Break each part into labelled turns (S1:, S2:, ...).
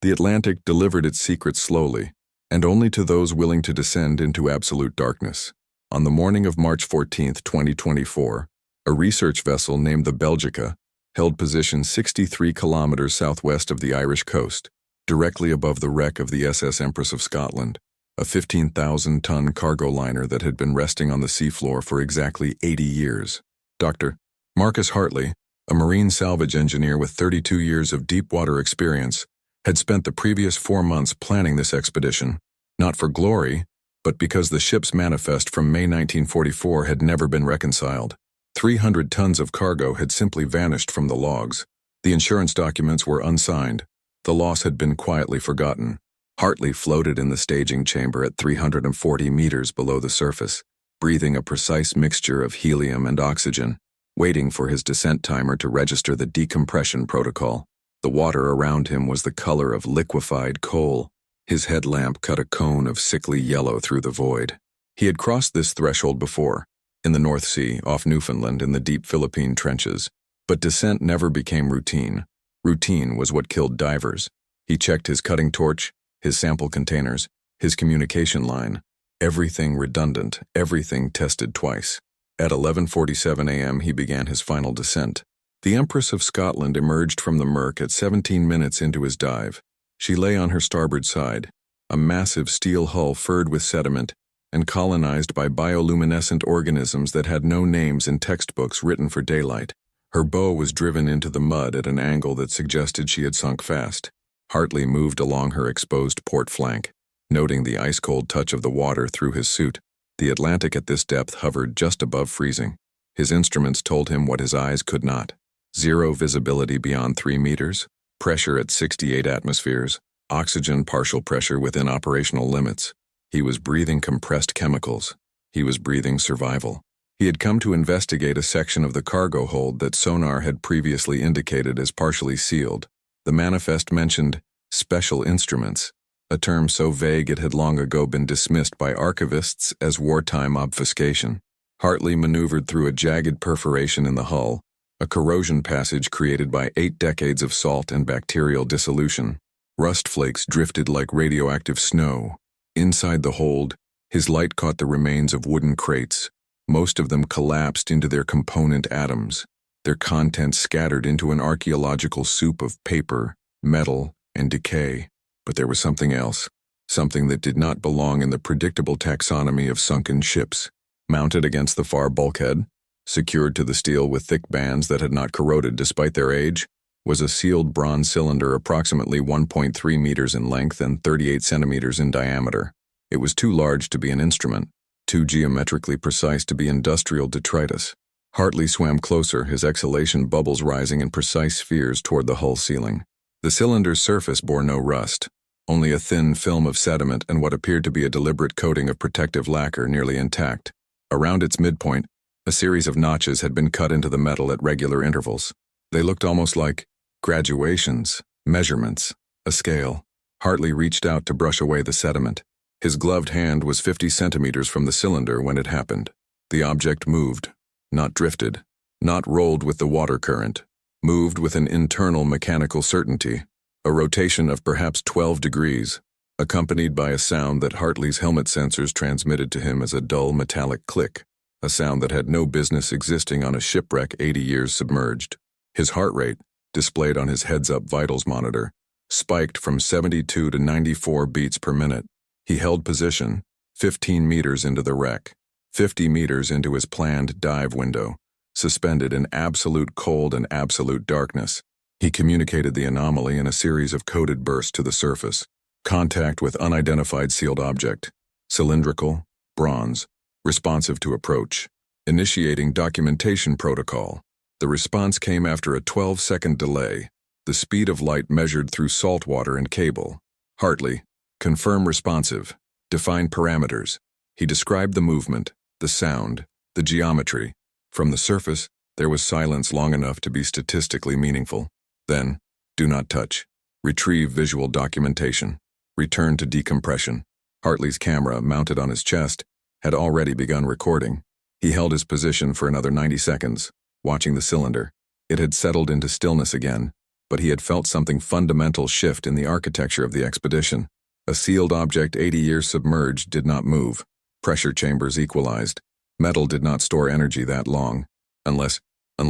S1: The Atlantic delivered its secrets slowly, and only to those willing to descend into absolute darkness. On the morning of March 14, 2024, a research vessel named the Belgica held position 63 kilometers southwest of the Irish coast, directly above the wreck of the SS Empress of Scotland, a 15,000-ton cargo liner that had been resting on the seafloor for exactly 80 years. Dr. Marcus Hartley, a marine salvage engineer with 32 years of deep-water experience, had spent the previous 4 months planning this expedition, not for glory, but because the ship's manifest from May 1944 had never been reconciled. 300 tons of cargo had simply vanished from the logs. The insurance documents were unsigned. The loss had been quietly forgotten. Hartley floated in the staging chamber at 340 meters below the surface, breathing a precise mixture of helium and oxygen, waiting for his descent timer to register the decompression protocol. The water around him was the color of liquefied coal. His headlamp cut a cone of sickly yellow through the void. He had crossed this threshold before, in the North Sea, off Newfoundland, in the deep Philippine trenches, but descent never became routine. Routine was what killed divers. He checked his cutting torch, his sample containers, his communication line. Everything redundant, everything tested twice. At 11:47 a.m. he began his final descent. The Empress of Scotland emerged from the murk at 17 minutes into his dive. She lay on her starboard side, a massive steel hull furred with sediment and colonized by bioluminescent organisms that had no names in textbooks written for daylight. Her bow was driven into the mud at an angle that suggested she had sunk fast. Hartley moved along her exposed port flank, noting the ice-cold touch of the water through his suit. The Atlantic at this depth hovered just above freezing. His instruments told him what his eyes could not. Zero visibility beyond 3 meters, pressure at 68 atmospheres, oxygen partial pressure within operational limits. He was breathing compressed chemicals. He was breathing survival. He had come to investigate a section of the cargo hold that sonar had previously indicated as partially sealed. The manifest mentioned special instruments, a term so vague it had long ago been dismissed by archivists as wartime obfuscation. Hartley maneuvered through a jagged perforation in the hull, a corrosion passage created by 8 decades of salt and bacterial dissolution. Rust flakes drifted like radioactive snow. Inside the hold, his light caught the remains of wooden crates. Most of them collapsed into their component atoms, their contents scattered into an archaeological soup of paper, metal, and decay. But there was something else, something that did not belong in the predictable taxonomy of sunken ships. Mounted against the far bulkhead, secured to the steel with thick bands that had not corroded despite their age, was a sealed bronze cylinder approximately 1.3 meters in length and 38 centimeters in diameter. It was too large to be an instrument, too geometrically precise to be industrial detritus. Hartley swam closer, his exhalation bubbles rising in precise spheres toward the hull ceiling. The cylinder's surface bore no rust, only a thin film of sediment and what appeared to be a deliberate coating of protective lacquer nearly intact. Around its midpoint, a series of notches had been cut into the metal at regular intervals. They looked almost like graduations, measurements, a scale. Hartley reached out to brush away the sediment. His gloved hand was 50 centimeters from the cylinder when it happened. The object moved, not drifted, not rolled with the water current, moved with an internal mechanical certainty, a rotation of perhaps 12 degrees, accompanied by a sound that Hartley's helmet sensors transmitted to him as a dull metallic click, a sound that had no business existing on a shipwreck 80 years submerged. His heart rate, displayed on his heads-up vitals monitor, spiked from 72 to 94 beats per minute. He held position, 15 meters into the wreck, 50 meters into his planned dive window, suspended in absolute cold and absolute darkness. He communicated the anomaly in a series of coded bursts to the surface. Contact with unidentified sealed object, cylindrical, bronze, responsive to approach. Initiating documentation protocol. The response came after a 12-second delay, the speed of light measured through salt water and cable. Hartley, confirm responsive, define parameters. He described the movement, the sound, the geometry. From the surface, there was silence long enough to be statistically meaningful. Then, do not touch. Retrieve visual documentation. Return to decompression. Hartley's camera, mounted on his chest, had already begun recording. He held his position for another 90 seconds, watching the cylinder. It had settled into stillness again, but he had felt something fundamental shift in the architecture of the expedition. A sealed object 80 years submerged did not move. Pressure chambers equalized. Metal did not store energy that long, unless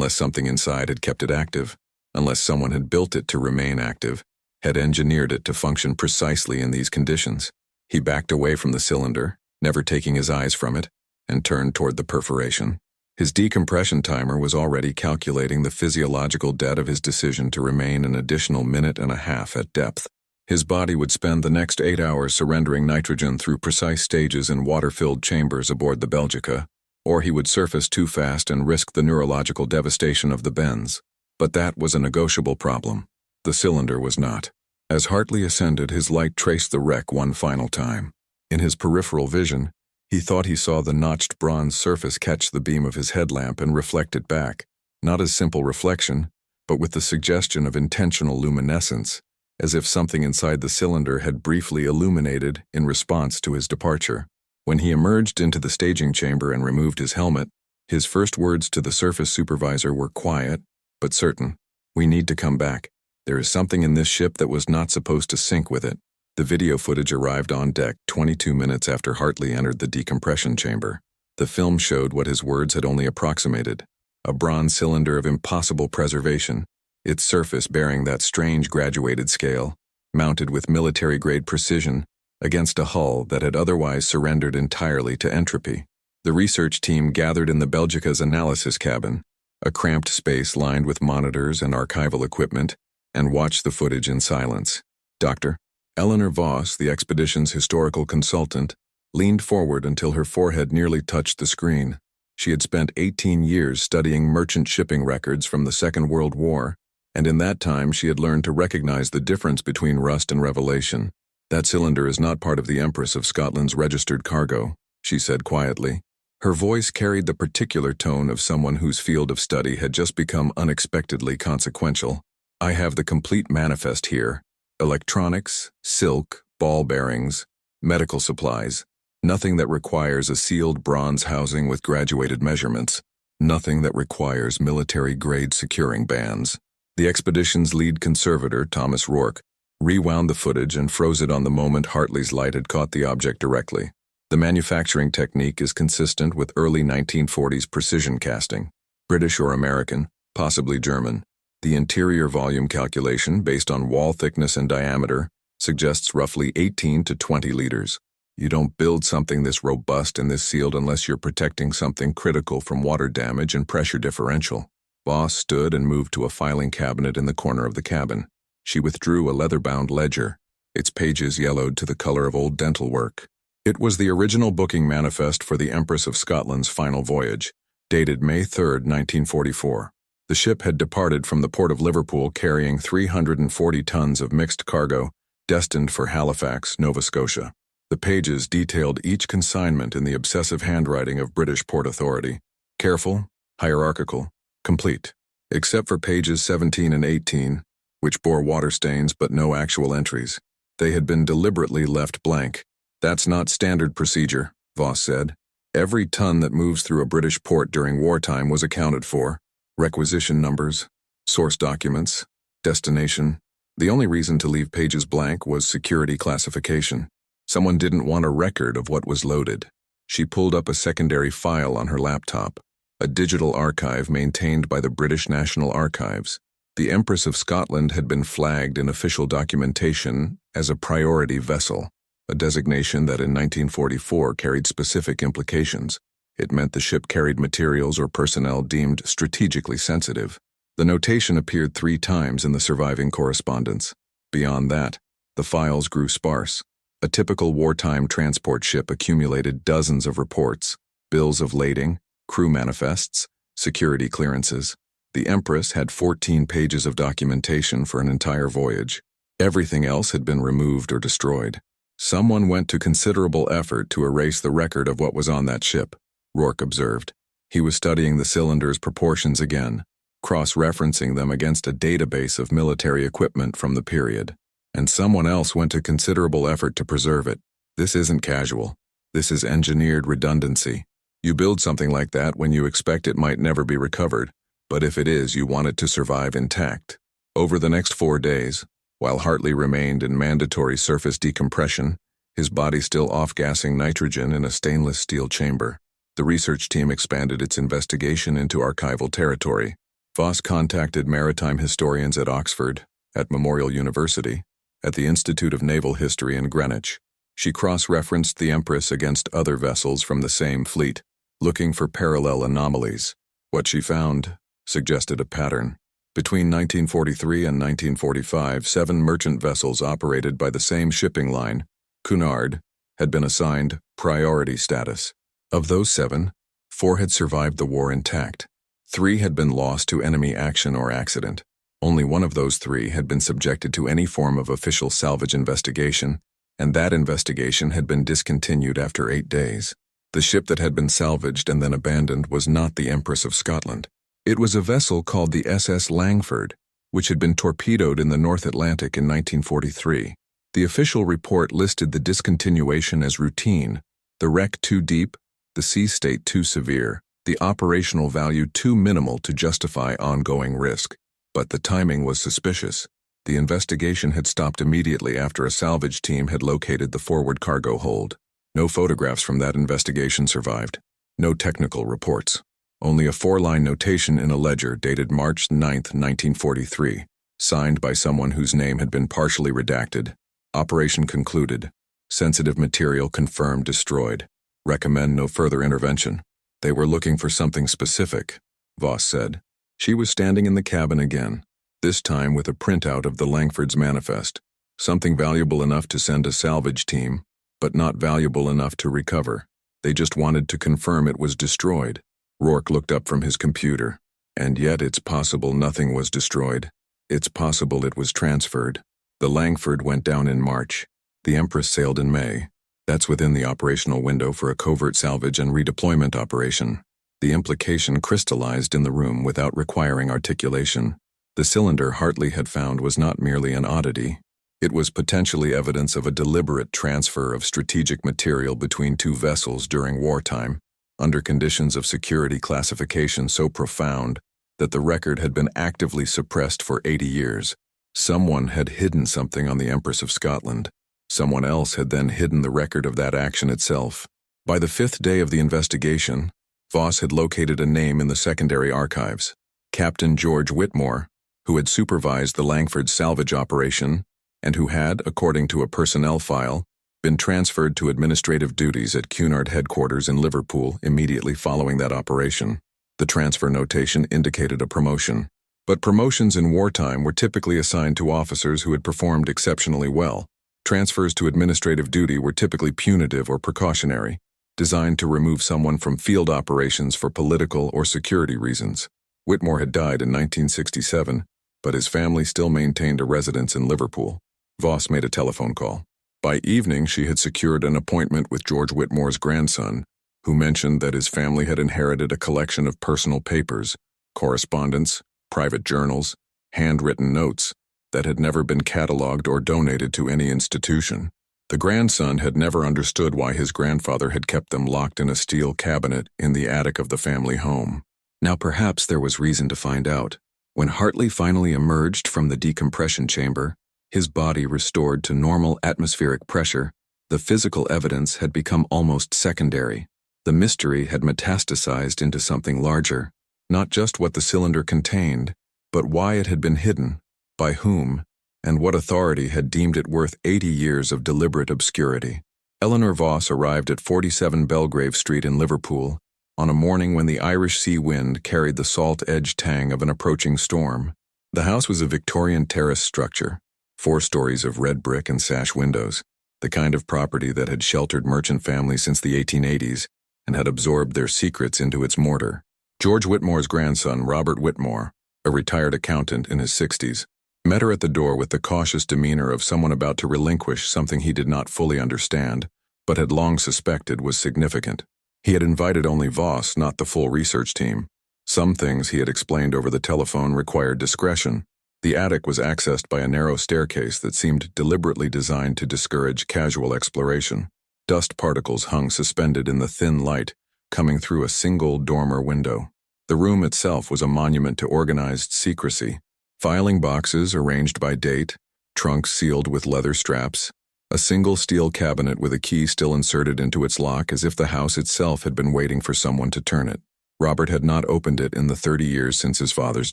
S1: something inside had kept it active, unless someone had built it to remain active, had engineered it to function precisely in these conditions. He backed away from the cylinder, never taking his eyes from it, and turned toward the perforation. His decompression timer was already calculating the physiological debt of his decision to remain an additional minute and a half at depth. His body would spend the next 8 hours surrendering nitrogen through precise stages in water-filled chambers aboard the Belgica, or he would surface too fast and risk the neurological devastation of the bends. But that was a negotiable problem. The cylinder was not. As Hartley ascended, his light traced the wreck one final time. In his peripheral vision, he thought he saw the notched bronze surface catch the beam of his headlamp and reflect it back, not as simple reflection, but with the suggestion of intentional luminescence, as if something inside the cylinder had briefly illuminated in response to his departure. When he emerged into the staging chamber and removed his helmet, his first words to the surface supervisor were quiet, but certain. "We need to come back. There is something in this ship that was not supposed to sync with it." The video footage arrived on deck 22 minutes after Hartley entered the decompression chamber. The film showed what his words had only approximated: a bronze cylinder of impossible preservation, its surface bearing that strange graduated scale, mounted with military-grade precision against a hull that had otherwise surrendered entirely to entropy. The research team gathered in the Belgica's analysis cabin, a cramped space lined with monitors and archival equipment, and watched the footage in silence. Dr. Eleanor Voss, the expedition's historical consultant, leaned forward until her forehead nearly touched the screen. She had spent 18 years studying merchant shipping records from the Second World War, and in that time she had learned to recognize the difference between rust and revelation. "That cylinder is not part of the Empress of Scotland's registered cargo," she said quietly. Her voice carried the particular tone of someone whose field of study had just become unexpectedly consequential. "I have the complete manifest here. Electronics, silk, ball bearings, medical supplies, nothing that requires a sealed bronze housing with graduated measurements, nothing that requires military-grade securing bands." The expedition's lead conservator, Thomas Rourke, rewound the footage and froze it on the moment Hartley's light had caught the object directly. The manufacturing technique is consistent with early 1940s precision casting, British or American, possibly German. The interior volume calculation, based on wall thickness and diameter, suggests roughly 18 to 20 liters. You don't build something this robust and this sealed unless you're protecting something critical from water damage and pressure differential. Voss stood and moved to a filing cabinet in the corner of the cabin. She withdrew a leather-bound ledger, its pages yellowed to the color of old dental work. It was the original booking manifest for the Empress of Scotland's final voyage, dated May 3, 1944. The ship had departed from the port of Liverpool carrying 340 tons of mixed cargo, destined for Halifax, Nova Scotia. The pages detailed each consignment in the obsessive handwriting of British Port Authority. Careful, hierarchical, complete. Except for pages 17 and 18, which bore water stains but no actual entries. They had been deliberately left blank. "That's not standard procedure," Voss said. "Every ton that moves through a British port during wartime was accounted for. Requisition numbers, source documents, destination. The only reason to leave pages blank was security classification. Someone didn't want a record of what was loaded." She pulled up a secondary file on her laptop, a digital archive maintained by the British National Archives. The Empress of Scotland had been flagged in official documentation as a priority vessel, a designation that in 1944 carried specific implications. It meant the ship carried materials or personnel deemed strategically sensitive. The notation appeared 3 times in the surviving correspondence. Beyond that, the files grew sparse. A typical wartime transport ship accumulated dozens of reports, bills of lading, crew manifests, security clearances. The Empress had 14 pages of documentation for an entire voyage. Everything else had been removed or destroyed. Someone went to considerable effort to erase the record of what was on that ship, Rourke observed. He was studying the cylinder's proportions again, cross-referencing them against a database of military equipment from the period. And someone else went to considerable effort to preserve it. This isn't casual. This is engineered redundancy. You build something like that when you expect it might never be recovered, but if it is, you want it to survive intact. Over the next 4 days, while Hartley remained in mandatory surface decompression, his body still off-gassing nitrogen in a stainless steel chamber, the research team expanded its investigation into archival territory. Voss contacted maritime historians at Oxford, at Memorial University, at the Institute of Naval History in Greenwich. She cross-referenced the Empress against other vessels from the same fleet, looking for parallel anomalies. What she found suggested a pattern. Between 1943 and 1945, 7 merchant vessels operated by the same shipping line, Cunard, had been assigned priority status. Of those 7, 4 had survived the war intact. 3 had been lost to enemy action or accident. Only one of those 3 had been subjected to any form of official salvage investigation, and that investigation had been discontinued after 8 days. The ship that had been salvaged and then abandoned was not the Empress of Scotland. It was a vessel called the SS Langford, which had been torpedoed in the North Atlantic in 1943. The official report listed the discontinuation as routine, the wreck too deep, the sea state too severe, the operational value too minimal to justify ongoing risk. But the timing was suspicious. The investigation had stopped immediately after a salvage team had located the forward cargo hold. No photographs from that investigation survived. No technical reports. Only a 4-line notation in a ledger dated March 9, 1943, signed by someone whose name had been partially redacted. Operation concluded. Sensitive material confirmed destroyed. Recommend no further intervention. They were looking for something specific, Voss said. She was standing in the cabin again, this time with a printout of the Langford's manifest. Something valuable enough to send a salvage team, but not valuable enough to recover. They just wanted to confirm it was destroyed. Rourke looked up from his computer. And yet it's possible nothing was destroyed. It's possible it was transferred. The Langford went down in March. The Empress sailed in May. That's within the operational window for a covert salvage and redeployment operation. The implication crystallized in the room without requiring articulation. The cylinder Hartley had found was not merely an oddity. It was potentially evidence of a deliberate transfer of strategic material between 2 vessels during wartime, under conditions of security classification so profound that the record had been actively suppressed for 80 years. Someone had hidden something on the Empress of Scotland. Someone else had then hidden the record of that action itself. By the 5th day of the investigation, Voss had located a name in the secondary archives. Captain George Whitmore, who had supervised the Langford's salvage operation, and who had, according to a personnel file, been transferred to administrative duties at Cunard headquarters in Liverpool immediately following that operation. The transfer notation indicated a promotion. But promotions in wartime were typically assigned to officers who had performed exceptionally well. Transfers to administrative duty were typically punitive or precautionary, designed to remove someone from field operations for political or security reasons. Whitmore had died in 1967, but his family still maintained a residence in Liverpool. Voss made a telephone call. By evening, she had secured an appointment with George Whitmore's grandson, who mentioned that his family had inherited a collection of personal papers, correspondence, private journals, handwritten notes, that had never been catalogued or donated to any institution. The grandson had never understood why his grandfather had kept them locked in a steel cabinet in the attic of the family home. Now perhaps there was reason to find out. When Hartley finally emerged from the decompression chamber, his body restored to normal atmospheric pressure, the physical evidence had become almost secondary. The mystery had metastasized into something larger. Not just what the cylinder contained, but why it had been hidden, by whom, and what authority had deemed it worth 80 years of deliberate obscurity. Eleanor Voss arrived at 47 Belgrave Street in Liverpool on a morning when the Irish sea wind carried the salt-edged tang of an approaching storm. The house was a Victorian terrace structure, 4 stories of red brick and sash windows, the kind of property that had sheltered merchant families since the 1880s and had absorbed their secrets into its mortar. George Whitmore's grandson, Robert Whitmore, a retired accountant in his 60s, met her at the door with the cautious demeanor of someone about to relinquish something he did not fully understand, but had long suspected was significant. He had invited only Voss, not the full research team. Some things he had explained over the telephone required discretion. The attic was accessed by a narrow staircase that seemed deliberately designed to discourage casual exploration. Dust particles hung suspended in the thin light, coming through a single dormer window. The room itself was a monument to organized secrecy. Filing boxes arranged by date, trunks sealed with leather straps, a single steel cabinet with a key still inserted into its lock as if the house itself had been waiting for someone to turn it. Robert had not opened it in the 30 years since his father's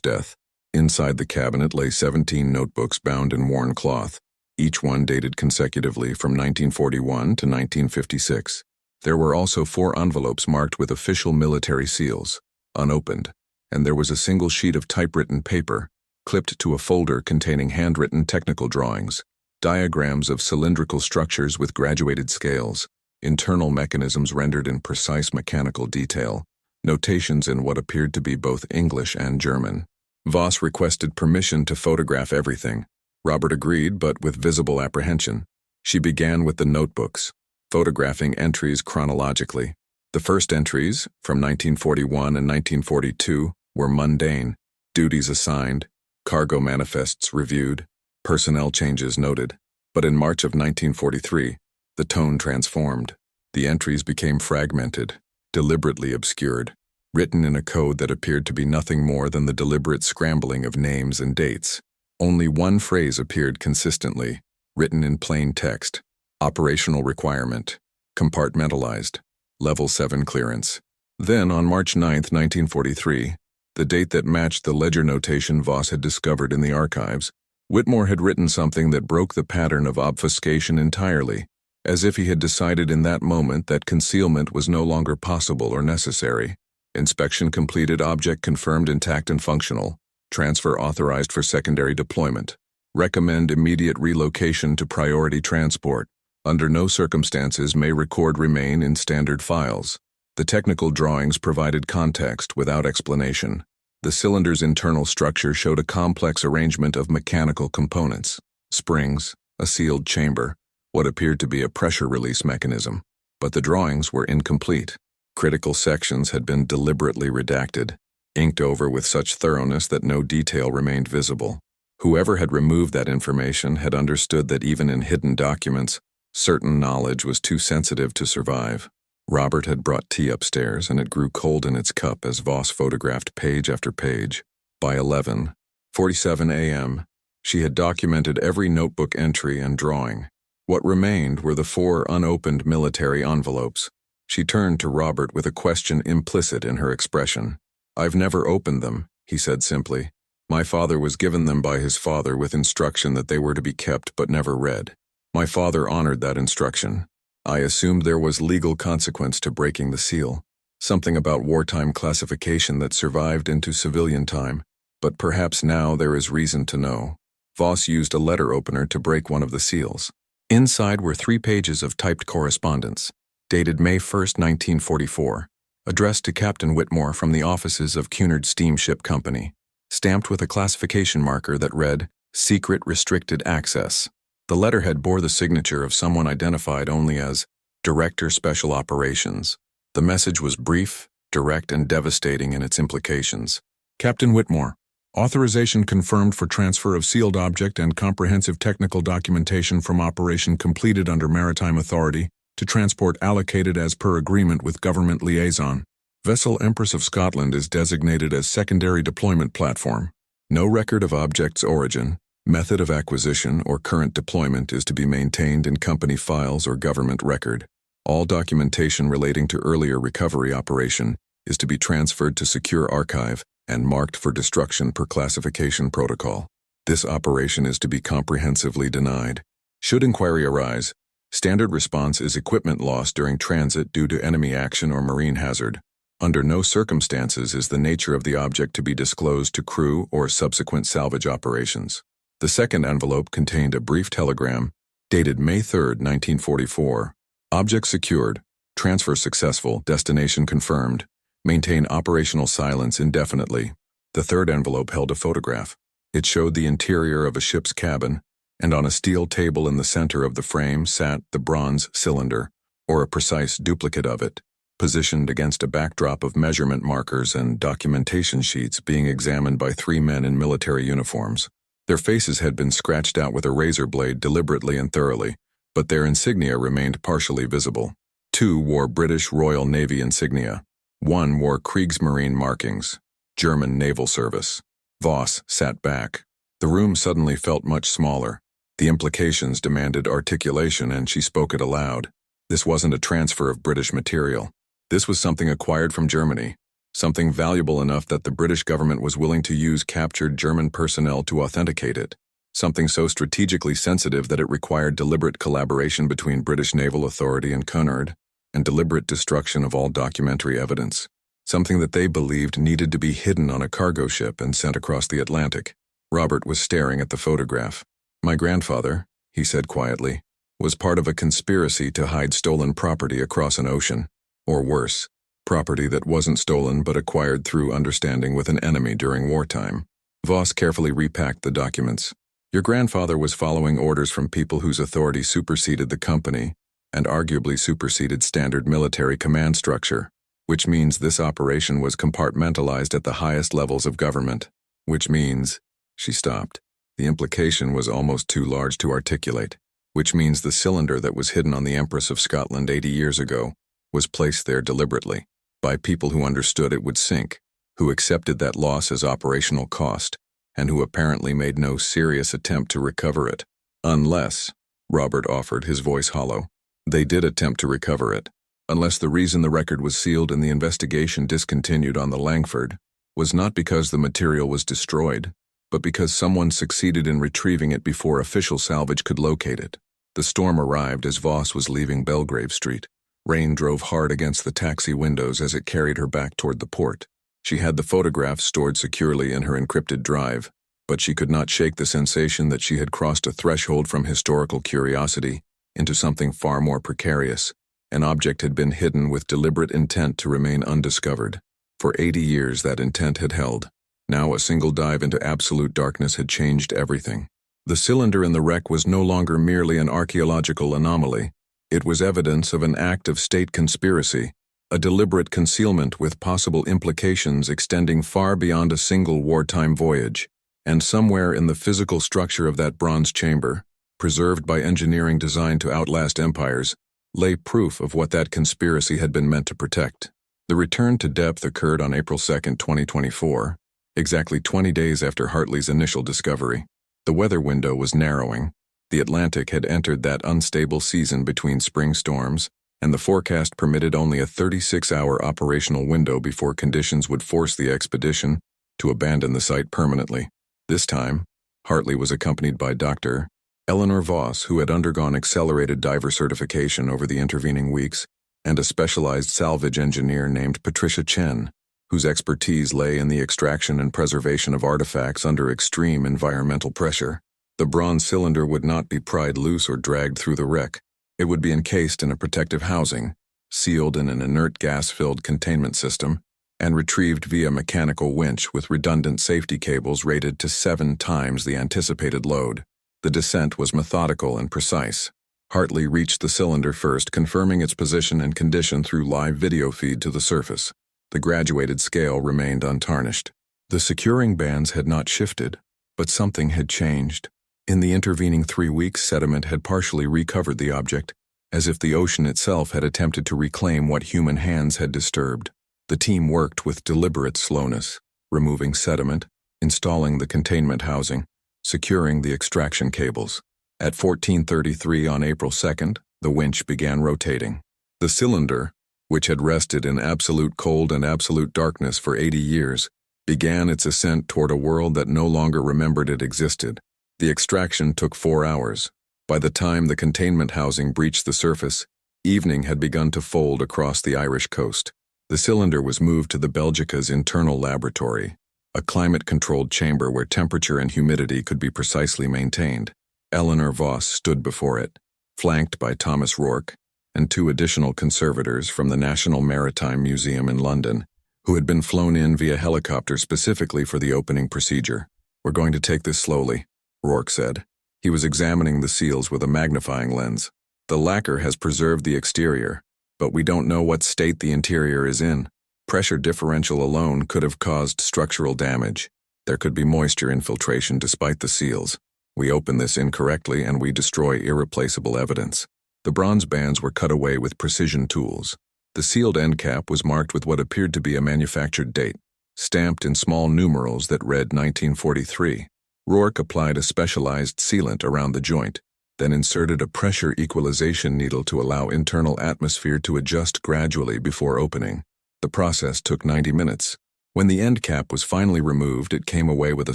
S1: death. Inside the cabinet lay 17 notebooks bound in worn cloth, each one dated consecutively from 1941 to 1956. There were also 4 envelopes marked with official military seals, unopened, and there was a single sheet of typewritten paper, clipped to a folder containing handwritten technical drawings, diagrams of cylindrical structures with graduated scales, internal mechanisms rendered in precise mechanical detail, notations in what appeared to be both English and German. Voss requested permission to photograph everything. Robert agreed, but with visible apprehension. She began with the notebooks, photographing entries chronologically. The first entries, from 1941 and 1942, were mundane, duties assigned, cargo manifests reviewed, personnel changes noted. But in March of 1943, the tone transformed. The entries became fragmented, deliberately obscured, written in a code that appeared to be nothing more than the deliberate scrambling of names and dates. Only one phrase appeared consistently, written in plain text: operational requirement, compartmentalized, level 7 clearance. Then, on March 9, 1943, the date that matched the ledger notation Voss had discovered in the archives, Whitmore had written something that broke the pattern of obfuscation entirely, as if he had decided in that moment that concealment was no longer possible or necessary. Inspection completed, object confirmed intact and functional, transfer authorized for secondary deployment. Recommend immediate relocation to priority transport. Under no circumstances may record remain in standard files. The technical drawings provided context without explanation. The cylinder's internal structure showed a complex arrangement of mechanical components: springs, a sealed chamber, what appeared to be a pressure release mechanism. But the drawings were incomplete. Critical sections had been deliberately redacted, inked over with such thoroughness that no detail remained visible. Whoever had removed that information had understood that even in hidden documents, certain knowledge was too sensitive to survive. Robert had brought tea upstairs, and it grew cold in its cup as Voss photographed page after page. By 11:47 a.m., she had documented every notebook entry and drawing. What remained were the 4 unopened military envelopes. She turned to Robert with a question implicit in her expression. "I've never opened them," he said simply. "My father was given them by his father with instruction that they were to be kept but never read. My father honored that instruction. I assumed there was legal consequence to breaking the seal, something about wartime classification that survived into civilian time, but perhaps now there is reason to know." Voss used a letter opener to break one of the seals. Inside were 3 pages of typed correspondence, dated May 1, 1944, addressed to Captain Whitmore from the offices of Cunard Steamship Company, stamped with a classification marker that read, "Secret Restricted Access." The letterhead bore the signature of someone identified only as Director Special Operations. The message was brief, direct, and devastating in its implications. "Captain Whitmore, authorization confirmed for transfer of sealed object and comprehensive technical documentation from operation completed under Maritime Authority to transport allocated as per agreement with Government Liaison. Vessel Empress of Scotland is designated as secondary deployment platform. No record of object's origin, method of acquisition, or current deployment is to be maintained in company files or government record. All documentation relating to earlier recovery operation is to be transferred to secure archive and marked for destruction per classification protocol. This operation is to be comprehensively denied. Should inquiry arise, standard response is equipment loss during transit due to enemy action or marine hazard. Under no circumstances is the nature of the object to be disclosed to crew or subsequent salvage operations." The second envelope contained a brief telegram, dated May 3, 1944. "Object secured. Transfer successful. Destination confirmed. Maintain operational silence indefinitely." The third envelope held a photograph. It showed the interior of a ship's cabin, and on a steel table in the center of the frame sat the bronze cylinder, or a precise duplicate of it, positioned against a backdrop of measurement markers and documentation sheets being examined by 3 men in military uniforms. Their faces had been scratched out with a razor blade deliberately and thoroughly, but their insignia remained partially visible. 2 wore British Royal Navy insignia. 1 wore Kriegsmarine markings, German naval service. Voss sat back, The room suddenly felt much smaller. The implications demanded articulation, and she spoke it aloud. This wasn't a transfer of British material. This was something acquired from Germany, something valuable enough that the British government was willing to use captured German personnel to authenticate it, something so strategically sensitive that it required deliberate collaboration between British Naval Authority and Cunard, and deliberate destruction of all documentary evidence, something that they believed needed to be hidden on a cargo ship and sent across the Atlantic. Robert was staring at the photograph. "My grandfather," he said quietly, "was part of a conspiracy to hide stolen property across an ocean. Or worse, property that wasn't stolen but acquired through understanding with an enemy during wartime." Voss carefully repacked the documents. "Your grandfather was following orders from people whose authority superseded the company and arguably superseded standard military command structure, which means this operation was compartmentalized at the highest levels of government. Which means—" She stopped. The implication was almost too large to articulate. "Which means the cylinder that was hidden on the Empress of Scotland 80 years ago was placed there deliberately, by people who understood it would sink, who accepted that loss as operational cost, and who apparently made no serious attempt to recover it. Unless," Robert offered, his voice hollow, "they did attempt to recover it. Unless the reason the record was sealed and the investigation discontinued on the Langford was not because the material was destroyed, but because someone succeeded in retrieving it before official salvage could locate it." The storm arrived as Voss was leaving Belgrave Street. Rain drove hard against the taxi windows as it carried her back toward the port. She had the photographs stored securely in her encrypted drive, but she could not shake the sensation that she had crossed a threshold from historical curiosity into something far more precarious. An object had been hidden with deliberate intent to remain undiscovered. For 80 years that intent had held. Now a single dive into absolute darkness had changed everything. The cylinder in the wreck was no longer merely an archaeological anomaly. It was evidence of an act of state conspiracy, a deliberate concealment with possible implications extending far beyond a single wartime voyage. And somewhere in the physical structure of that bronze chamber, preserved by engineering designed to outlast empires, lay proof of what that conspiracy had been meant to protect. The return to depth occurred on April 2, 2024, exactly 20 days after Hartley's initial discovery. The weather window was narrowing. The Atlantic had entered that unstable season between spring storms, and the forecast permitted only a 36-hour operational window before conditions would force the expedition to abandon the site permanently. This time, Hartley was accompanied by Dr. Eleanor Voss, who had undergone accelerated diver certification over the intervening weeks, and a specialized salvage engineer named Patricia Chen, whose expertise lay in the extraction and preservation of artifacts under extreme environmental pressure. The bronze cylinder would not be pried loose or dragged through the wreck. It would be encased in a protective housing, sealed in an inert gas-filled containment system, and retrieved via mechanical winch with redundant safety cables rated to 7 times the anticipated load. The descent was methodical and precise. Hartley reached the cylinder first, confirming its position and condition through live video feed to the surface. The graduated scale remained untarnished. The securing bands had not shifted, but something had changed. In the intervening 3 weeks, sediment had partially recovered the object, as if the ocean itself had attempted to reclaim what human hands had disturbed. The team worked with deliberate slowness, removing sediment, installing the containment housing, securing the extraction cables. At 14:33 on April 2nd, the winch began rotating. The cylinder, which had rested in absolute cold and absolute darkness for 80 years, began its ascent toward a world that no longer remembered it existed. The extraction took 4 hours. By the time the containment housing breached the surface, evening had begun to fold across the Irish coast. The cylinder was moved to the Belgica's internal laboratory, a climate-controlled chamber where temperature and humidity could be precisely maintained. Eleanor Voss stood before it, flanked by Thomas Rourke and 2 additional conservators from the National Maritime Museum in London, who had been flown in via helicopter specifically for the opening procedure. "We're going to take this slowly," Rourke said. He was examining the seals with a magnifying lens. "The lacquer has preserved the exterior, but we don't know what state the interior is in. Pressure differential alone could have caused structural damage. There could be moisture infiltration despite the seals. We open this incorrectly and we destroy irreplaceable evidence." The bronze bands were cut away with precision tools. The sealed end cap was marked with what appeared to be a manufactured date, stamped in small numerals that read 1943. Rourke applied a specialized sealant around the joint, then inserted a pressure equalization needle to allow internal atmosphere to adjust gradually before opening. The process took 90 minutes. When the end cap was finally removed, it came away with a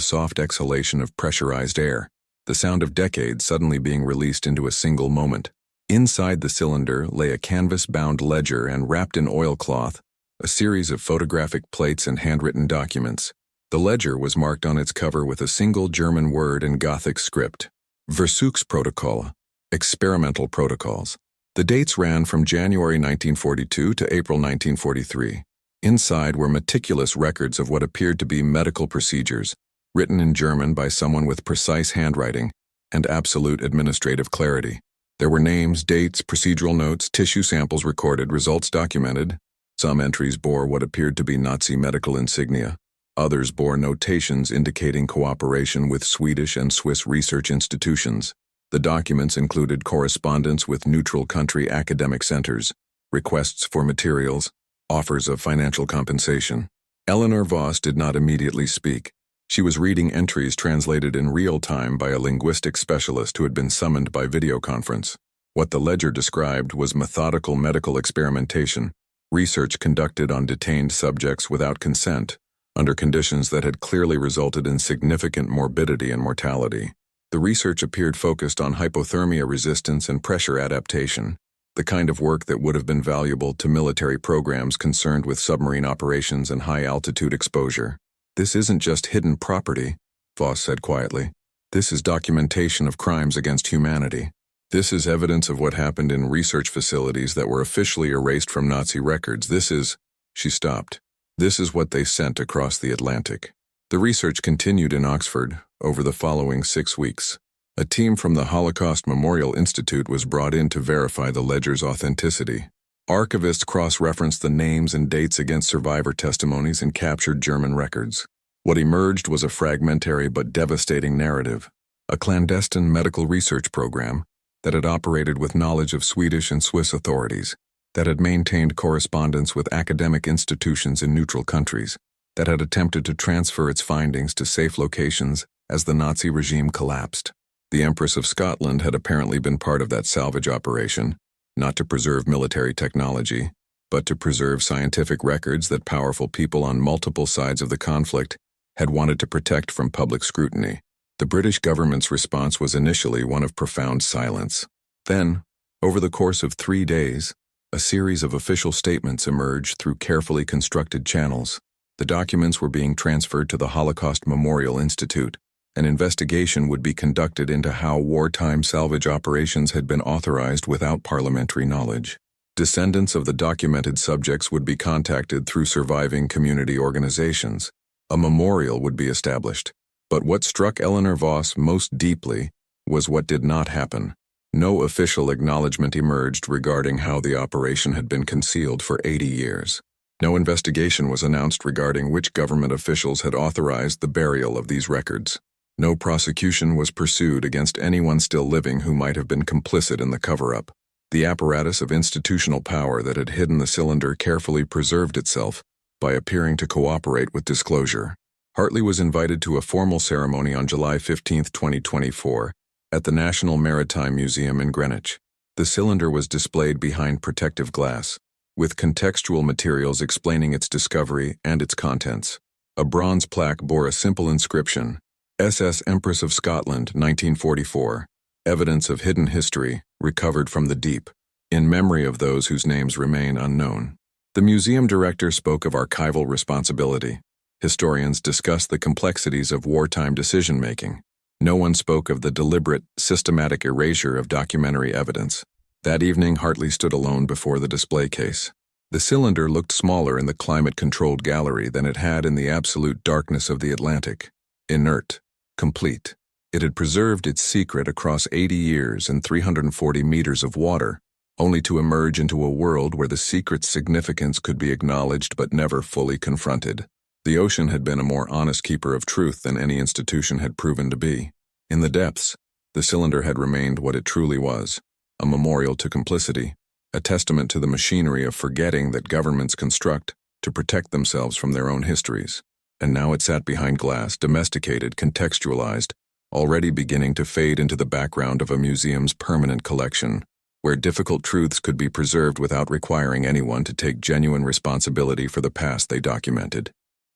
S1: soft exhalation of pressurized air, the sound of decades suddenly being released into a single moment. Inside the cylinder lay a canvas-bound ledger and, wrapped in oilcloth, a series of photographic plates and handwritten documents. The ledger was marked on its cover with a single German word in Gothic script: Versuchsprotokolle, experimental protocols. The dates ran from January 1942 to April 1943. Inside were meticulous records of what appeared to be medical procedures, written in German by someone with precise handwriting and absolute administrative clarity. There were names, dates, procedural notes, tissue samples recorded, results documented. Some entries bore what appeared to be Nazi medical insignia. Others bore notations indicating cooperation with Swedish and Swiss research institutions. The documents included correspondence with neutral country academic centers, requests for materials, offers of financial compensation. Eleanor Voss did not immediately speak. She was reading entries translated in real time by a linguistic specialist who had been summoned by videoconference. What the ledger described was methodical medical experimentation, research conducted on detained subjects without consent, under conditions that had clearly resulted in significant morbidity and mortality. The research appeared focused on hypothermia resistance and pressure adaptation, the kind of work that would have been valuable to military programs concerned with submarine operations and high-altitude exposure. "This isn't just hidden property," Voss said quietly. "This is documentation of crimes against humanity. This is evidence of what happened in research facilities that were officially erased from Nazi records. This is—" She stopped. "This is what they sent across the Atlantic." The research continued in Oxford over the following 6 weeks. A team from the Holocaust Memorial Institute was brought in to verify the ledger's authenticity. Archivists cross-referenced the names and dates against survivor testimonies and captured German records. What emerged was a fragmentary but devastating narrative, a clandestine medical research program that had operated with knowledge of Swedish and Swiss authorities, that had maintained correspondence with academic institutions in neutral countries, that had attempted to transfer its findings to safe locations as the Nazi regime collapsed. The Empress of Scotland had apparently been part of that salvage operation, not to preserve military technology, but to preserve scientific records that powerful people on multiple sides of the conflict had wanted to protect from public scrutiny. The British government's response was initially one of profound silence. Then, over the course of 3 days, a series of official statements emerged through carefully constructed channels. The documents were being transferred to the Holocaust Memorial Institute. An investigation would be conducted into how wartime salvage operations had been authorized without parliamentary knowledge. Descendants of the documented subjects would be contacted through surviving community organizations. A memorial would be established. But what struck Eleanor Voss most deeply was what did not happen. No official acknowledgement emerged regarding how the operation had been concealed for 80 years. No investigation was announced regarding which government officials had authorized the burial of these records. No prosecution was pursued against anyone still living who might have been complicit in the cover-up. The apparatus of institutional power that had hidden the cylinder carefully preserved itself by appearing to cooperate with disclosure. Hartley was invited to a formal ceremony on July 15, 2024, at the National Maritime Museum in Greenwich. The cylinder was displayed behind protective glass, with contextual materials explaining its discovery and its contents. A bronze plaque bore a simple inscription: SS Empress of Scotland, 1944, evidence of hidden history, recovered from the deep, in memory of those whose names remain unknown. The museum director spoke of archival responsibility. Historians discussed the complexities of wartime decision-making. No one spoke of the deliberate, systematic erasure of documentary evidence. That evening, Hartley stood alone before the display case. The cylinder looked smaller in the climate-controlled gallery than it had in the absolute darkness of the Atlantic. Inert, complete. It had preserved its secret across 80 years and 340 meters of water, only to emerge into a world where the secret's significance could be acknowledged but never fully confronted. The ocean had been a more honest keeper of truth than any institution had proven to be. In the depths, the cylinder had remained what it truly was, a memorial to complicity, a testament to the machinery of forgetting that governments construct to protect themselves from their own histories. and now it sat behind glass, domesticated, contextualized, already beginning to fade into the background of a museum's permanent collection, where difficult truths could be preserved without requiring anyone to take genuine responsibility for the past they documented.